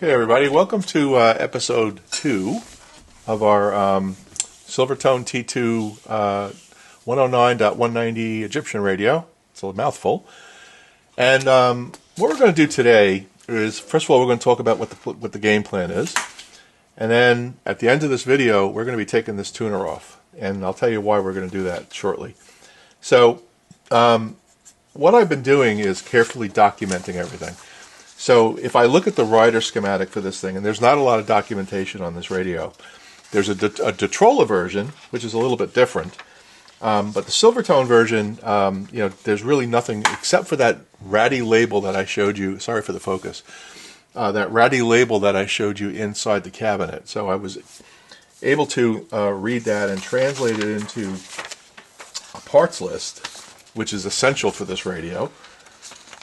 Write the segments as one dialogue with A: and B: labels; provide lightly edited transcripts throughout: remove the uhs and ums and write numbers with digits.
A: Hey everybody, welcome to episode 2 of our Silvertone T2 109.190 Egyptian radio. It's a mouthful. And what we're going to do today is, first of all, we're going to talk about what the game plan is. And then at the end of this video, we're going to be taking this tuner off. And I'll tell you why we're going to do that shortly. So what I've been doing is carefully documenting everything. So if I look at the rider schematic for this thing, and there's not a lot of documentation on this radio. There's a Detrola version, which is a little bit different. But the Silvertone version, there's really nothing except for that ratty label that I showed you. Sorry for the focus. That ratty label that I showed you inside the cabinet. So I was able to read that and translate it into a parts list, which is essential for this radio.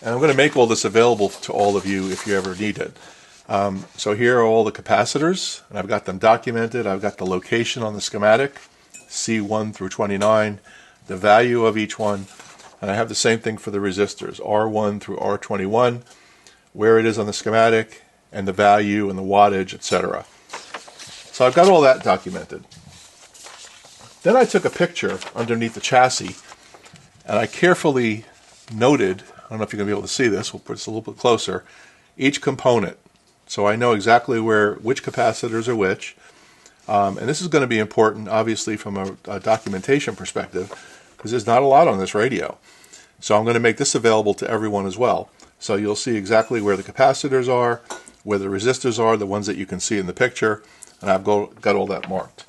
A: And I'm going to make all this available to all of you if you ever need it. So here are all the capacitors, and I've got them documented. I've got the location on the schematic, C1 through 29, the value of each one, and I have the same thing for the resistors, R1 through R21, where it is on the schematic, and the value and the wattage, etc. So I've got all that documented. Then I took a picture underneath the chassis, and I carefully noted, I don't know if you're going to be able to see this, we'll put this a little bit closer, each component. So I know exactly which capacitors are which. And this is going to be important, obviously, from a documentation perspective, because there's not a lot on this radio. So I'm going to make this available to everyone as well. So you'll see exactly where the capacitors are, where the resistors are, the ones that you can see in the picture, and I've got all that marked.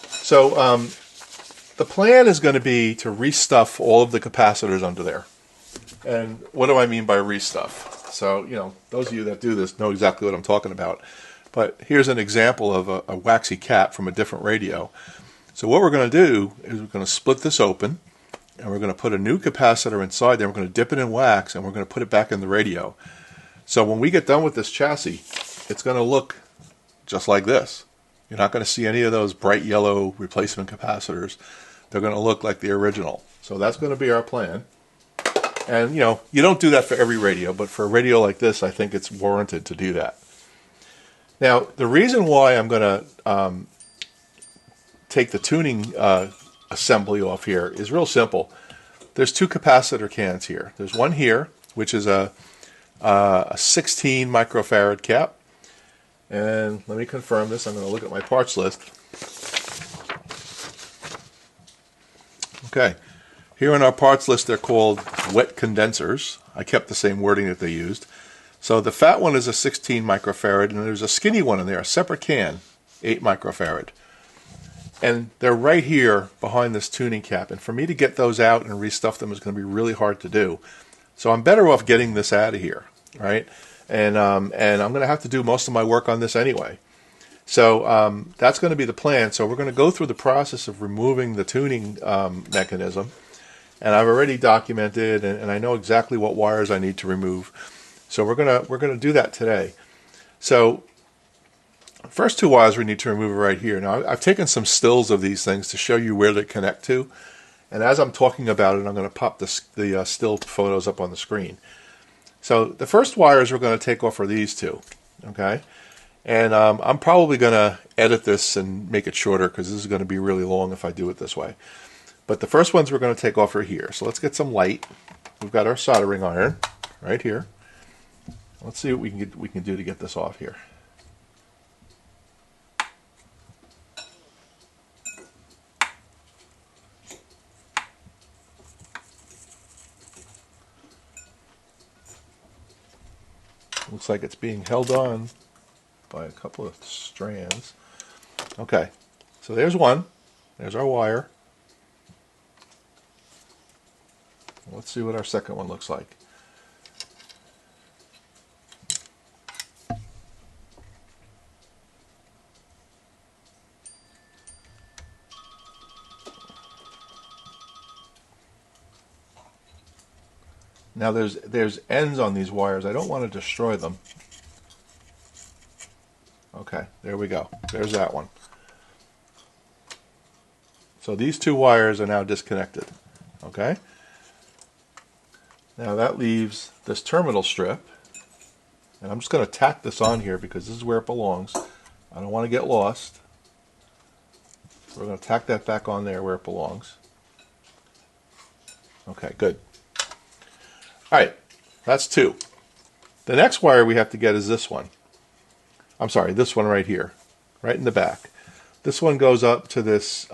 A: So the plan is going to be to restuff all of the capacitors under there. And what do I mean by restuff? So, those of you that do this know exactly what I'm talking about. But here's an example of a waxy cap from a different radio. So what we're going to do is we're going to split this open, and we're going to put a new capacitor inside there. We're going to dip it in wax, and we're going to put it back in the radio. So when we get done with this chassis, it's going to look just like this. You're not going to see any of those bright yellow replacement capacitors. They're going to look like the original. So that's going to be our plan. And, you don't do that for every radio, but for a radio like this, I think it's warranted to do that. Now, the reason why I'm going to take the tuning assembly off here is real simple. There's two capacitor cans here. There's one here, which is a 16 microfarad cap. And let me confirm this. I'm going to look at my parts list. Okay. Here in our parts list, they're called wet condensers. I kept the same wording that they used. So the fat one is a 16 microfarad, and there's a skinny one in there, a separate can, 8 microfarad. And they're right here behind this tuning cap. And for me to get those out and restuff them is going to be really hard to do. So I'm better off getting this out of here, right? And I'm going to have to do most of my work on this anyway. So that's going to be the plan. So we're going to go through the process of removing the tuning mechanism. And I've already documented, and I know exactly what wires I need to remove. So we're gonna do that today. So first two wires we need to remove are right here. Now I've taken some stills of these things to show you where they connect to. And as I'm talking about it, I'm going to pop the still photos up on the screen. So the first wires we're going to take off are these two. Okay. And I'm probably going to edit this and make it shorter because this is going to be really long if I do it this way. But the first ones we're going to take off are here. So let's get some light. We've got our soldering iron right here. Let's see what we can do to get this off here. Looks like it's being held on by a couple of strands. Okay, so there's one. There's our wire. Let's see what our second one looks like. Now there's ends on these wires. I don't want to destroy them. Okay, there we go. There's that one. So these two wires are now disconnected. Okay? Now that leaves this terminal strip, And I'm just going to tack this on here because this is where it belongs. I don't want to get lost. So we're going to tack that back on there where it belongs. Okay, good. All right, that's two. The next wire we have to get is this one. I'm sorry, this one right here, right in the back. This one goes up to this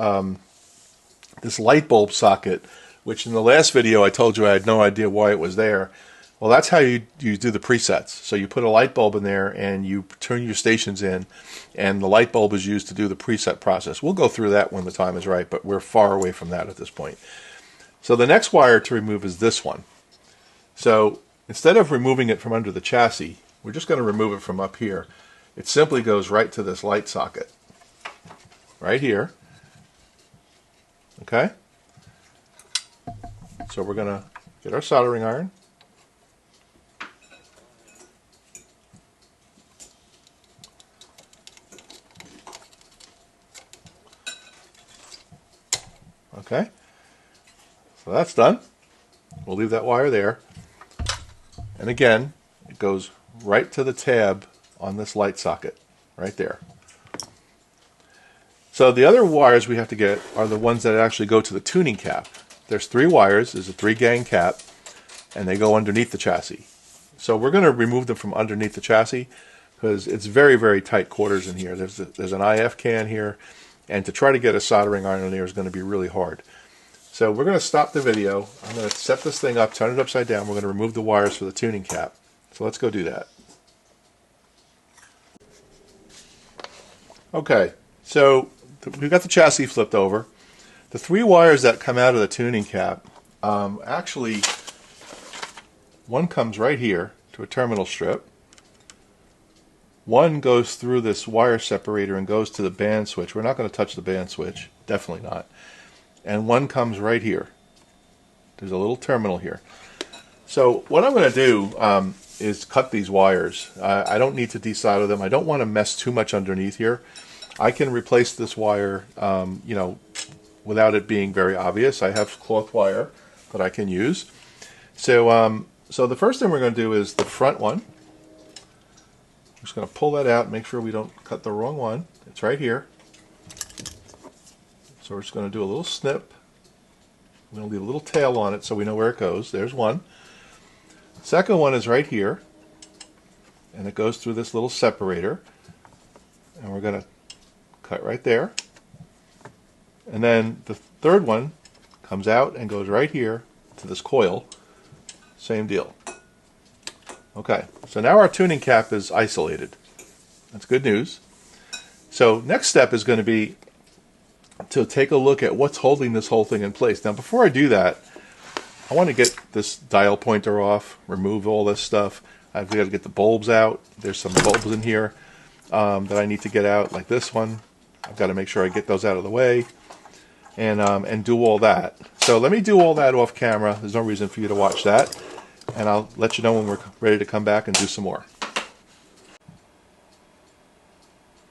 A: this light bulb socket, which in the last video I told you I had no idea why it was there. Well, that's how you do the presets. So you put a light bulb in there and you turn your stations in, and the light bulb is used to do the preset process. We'll go through that when the time is right, but we're far away from that at this point. So the next wire to remove is this one. So instead of removing it from under the chassis, we're just going to remove it from up here. It simply goes right to this light socket, right here. Okay? So we're going to get our soldering iron. Okay, so that's done. We'll leave that wire there. And again, it goes right to the tab on this light socket, right there. So the other wires we have to get are the ones that actually go to the tuning cap. There's 3 wires, there's a 3-gang cap, and they go underneath the chassis. So we're going to remove them from underneath the chassis because it's very, very tight quarters in here. There's an IF can here, and to try to get a soldering iron in there is going to be really hard. So we're going to stop the video. I'm going to set this thing up, turn it upside down. We're going to remove the wires for the tuning cap. So let's go do that. Okay, so we've got the chassis flipped over. The 3 wires that come out of the tuning cap, actually, one comes right here to a terminal strip. One goes through this wire separator and goes to the band switch. We're not going to touch the band switch, definitely not. And one comes right here. There's a little terminal here. So what I'm going to do is cut these wires. I don't need to desolder them. I don't want to mess too much underneath here. I can replace this wire, you know, without it being very obvious. I have cloth wire that I can use. So, so the first thing we're going to do is the front one. I'm just going to pull that out and make sure we don't cut the wrong one. It's right here. So we're just going to do a little snip. We're going to leave a little tail on it so we know where it goes. There's one. Second one is right here. And it goes through this little separator. And we're going to cut right there. And then the third one comes out and goes right here to this coil. Same deal. Okay, so now our tuning cap is isolated. That's good news. So next step is going to be to take a look at what's holding this whole thing in place. Now before I do that, I want to get this dial pointer off, remove all this stuff. I've got to get the bulbs out. There's some bulbs in here that I need to get out, like this one. I've got to make sure I get those out of the way and do all that. So let me do all that off camera. There's no reason for you to watch that. And I'll let you know when we're ready to come back and do some more.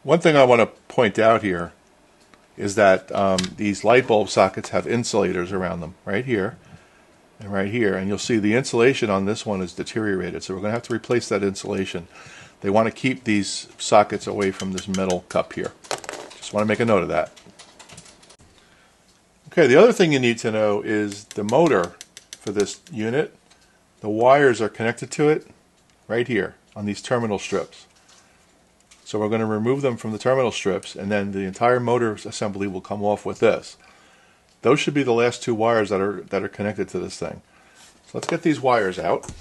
A: One thing I want to point out here is that these light bulb sockets have insulators around them, right here and right here. And you'll see the insulation on this one is deteriorated, so we're going to have to replace that insulation. They want to keep these sockets away from this metal cup here. Just want to make a note of that. Okay, the other thing you need to know is the motor for this unit. The wires are connected to it right here on these terminal strips. So we're going to remove them from the terminal strips, and then the entire motor assembly will come off with this. Those should be the last 2 wires that are connected to this thing. So let's get these wires out.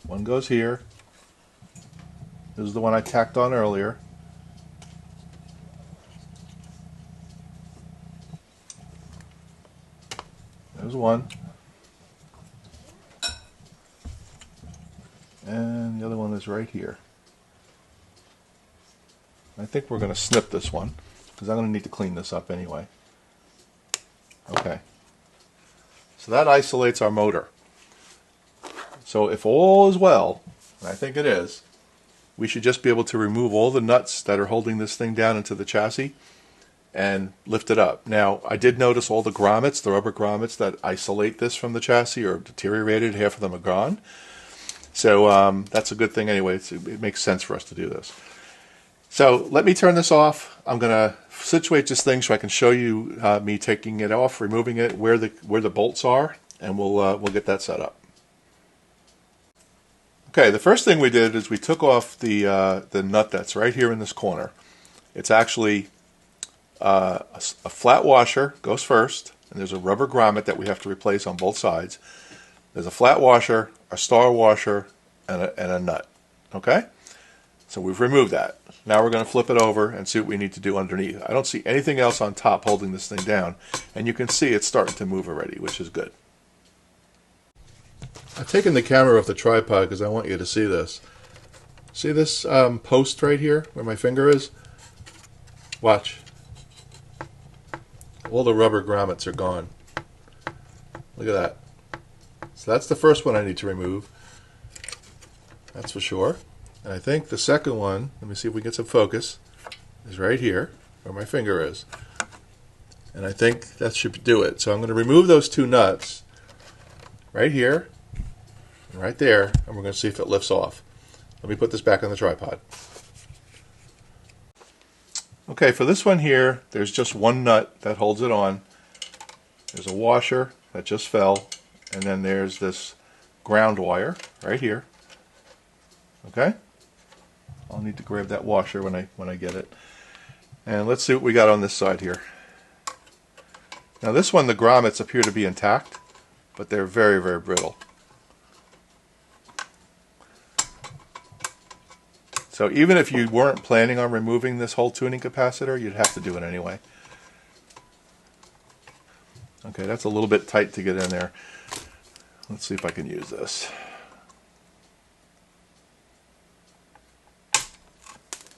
A: One goes here. This is the one I tacked on earlier. There's one. And the other one is right here. I think we're going to snip this one because I'm going to need to clean this up anyway. Okay. So that isolates our motor. So if all is well, and I think it is, we should just be able to remove all the nuts that are holding this thing down into the chassis and lift it up. Now, I did notice all the grommets, the rubber grommets that isolate this from the chassis, are deteriorated. Half of them are gone. So that's a good thing anyway. It makes sense for us to do this. So let me turn this off. I'm going to situate this thing so I can show you me taking it off, removing it, where the bolts are, and we'll get that set up. Okay, the first thing we did is we took off the nut that's right here in this corner. It's actually a flat washer goes first, and there's a rubber grommet that we have to replace on both sides. There's a flat washer, a star washer, and a nut. Okay? So we've removed that. Now we're going to flip it over and see what we need to do underneath. I don't see anything else on top holding this thing down, and you can see it's starting to move already, which is good. I've taken the camera off the tripod because I want you to see this. See this post right here where my finger is? Watch. All the rubber grommets are gone. Look at that. So that's the first one I need to remove. That's for sure. And I think the second one, let me see if we get some focus, is right here where my finger is. And I think that should do it. So I'm going to remove those two nuts right here and right there, and we're going to see if it lifts off. Let me put this back on the tripod. Okay, for this one here, there's just one nut that holds it on. There's a washer that just fell, and then there's this ground wire right here. Okay? I'll need to grab that washer when I get it. And let's see what we got on this side here. Now this one, the grommets appear to be intact, but they're very, very brittle. So even if you weren't planning on removing this whole tuning capacitor, you'd have to do it anyway. Okay, that's a little bit tight to get in there. Let's see if I can use this.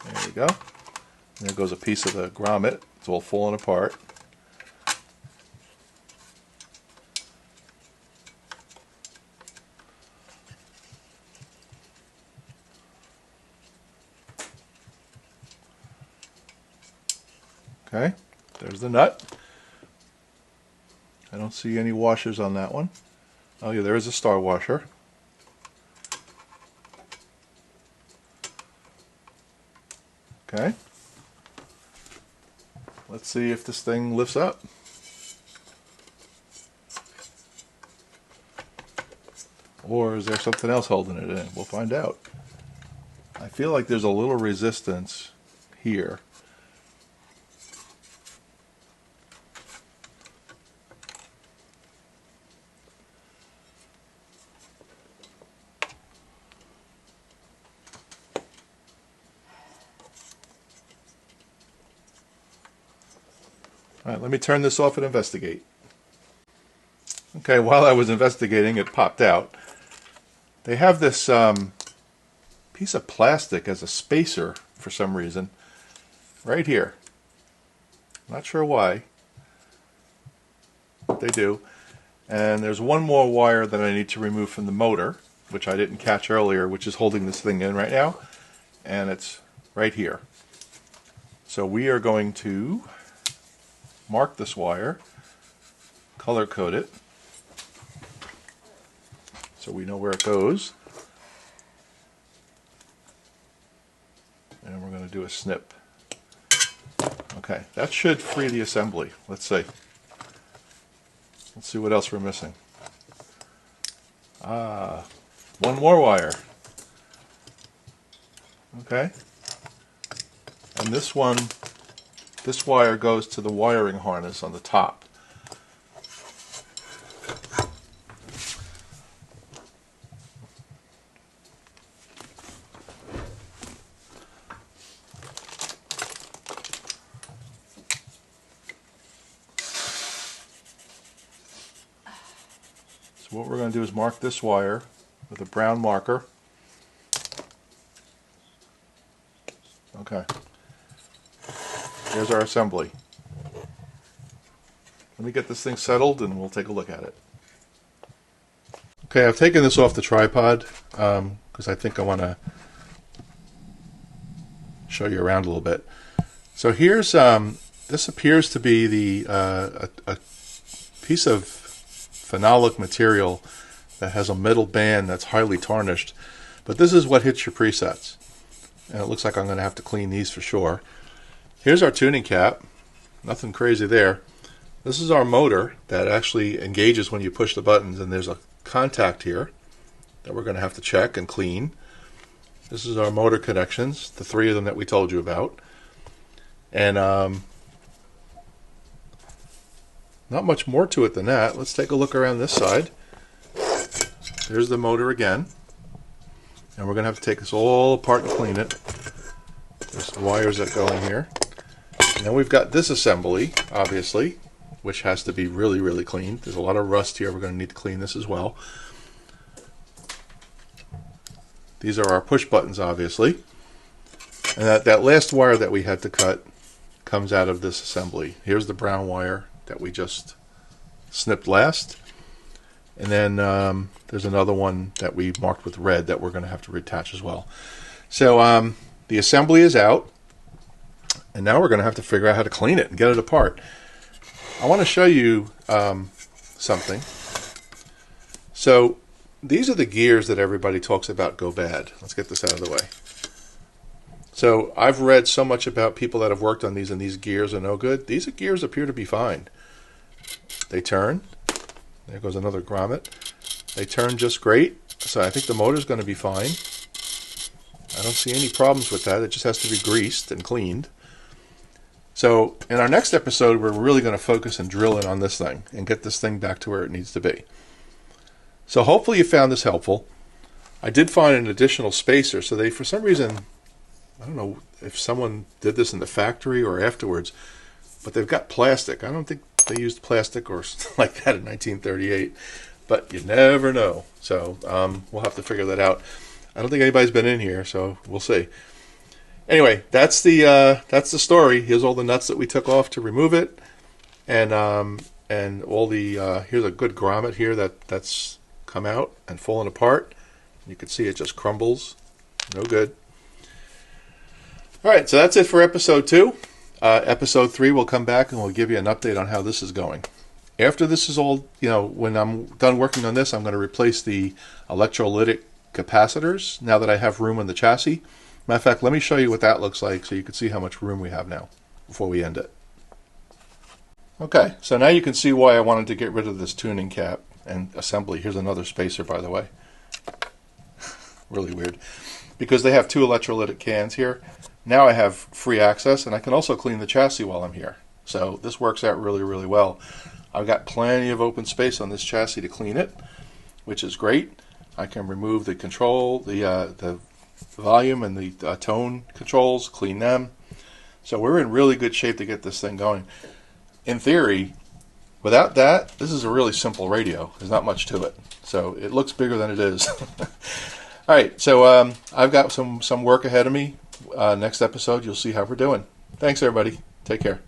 A: There we go. And there goes a piece of the grommet. It's all falling apart. Okay, there's the nut. I don't see any washers on that one. Oh yeah, there is a star washer. Okay. Let's see if this thing lifts up. Or is there something else holding it in? We'll find out. I feel like there's a little resistance here. All right, let me turn this off and investigate. Okay, while I was investigating, it popped out. They have this piece of plastic as a spacer for some reason, right here. Not sure why, but they do. And there's one more wire that I need to remove from the motor, which I didn't catch earlier, which is holding this thing in right now. And it's right here. So we are going to mark this wire, color code it, so we know where it goes. And we're going to do a snip. Okay, that should free the assembly. Let's see. Let's see what else we're missing. Ah, one more wire. Okay. And this one, this wire goes to the wiring harness on the top. So what we're going to do is mark this wire with a brown marker. Okay. Here's our assembly. Let me get this thing settled and we'll take a look at it. Okay, I've taken this off the tripod because I think I want to show you around a little bit. So here's this appears to be the a piece of phenolic material that has a metal band that's highly tarnished. But this is what hits your presets. And it looks like I'm going to have to clean these for sure. Here's our tuning cap. Nothing crazy there. This is our motor that actually engages when you push the buttons, and there's a contact here that we're going to have to check and clean. This is our motor connections, the 3 of them that we told you about. And not much more to it than that. Let's take a look around this side. There's the motor again. And we're going to have to take this all apart and clean it. There's the wires that go in here. And then we've got this assembly, obviously, which has to be really, really cleaned. There's a lot of rust here. We're going to need to clean this as well. These are our push buttons, obviously. And that last wire that we had to cut comes out of this assembly. Here's the brown wire that we just snipped last. And then there's another one that we marked with red that we're going to have to reattach as well. So the assembly is out. And now we're going to have to figure out how to clean it and get it apart. I want to show you something. So these are the gears that everybody talks about go bad. Let's get this out of the way. So I've read so much about people that have worked on these, and these gears are no good. These gears appear to be fine. They turn. There goes another grommet. They turn just great. So I think the motor's going to be fine. I don't see any problems with that. It just has to be greased and cleaned. So in our next episode, we're really going to focus and drill in on this thing and get this thing back to where it needs to be. So hopefully you found this helpful. I did find an additional spacer. So they, for some reason, I don't know if someone did this in the factory or afterwards, but they've got plastic. I don't think they used plastic or like that in 1938, but you never know. So we'll have to figure that out. I don't think anybody's been in here, so we'll see. Anyway, that's the story. Here's all the nuts that we took off to remove it, and all the here's a good grommet here that's come out and fallen apart. You can see it just crumbles. No good. All right, so that's it for episode 2. Episode 3 will come back and we'll give you an update on how this is going. After this is all, when I'm done working on this, I'm going to replace the electrolytic capacitors now that I have room on the chassis. Matter of fact, let me show you what that looks like so you can see how much room we have now before we end it. Okay, so now you can see why I wanted to get rid of this tuning cap and assembly. Here's another spacer, by the way. Really weird. Because they have 2 electrolytic cans here. Now I have free access, and I can also clean the chassis while I'm here. So this works out really, really well. I've got plenty of open space on this chassis to clean it, which is great. I can remove the control, the volume and the tone controls, clean them. So we're in really good shape to get this thing going. In theory, without that, this is a really simple radio. There's not much to it. So it looks bigger than it is. All right, so I've got some work ahead of me. Next episode, you'll see how we're doing. Thanks, everybody. Take care.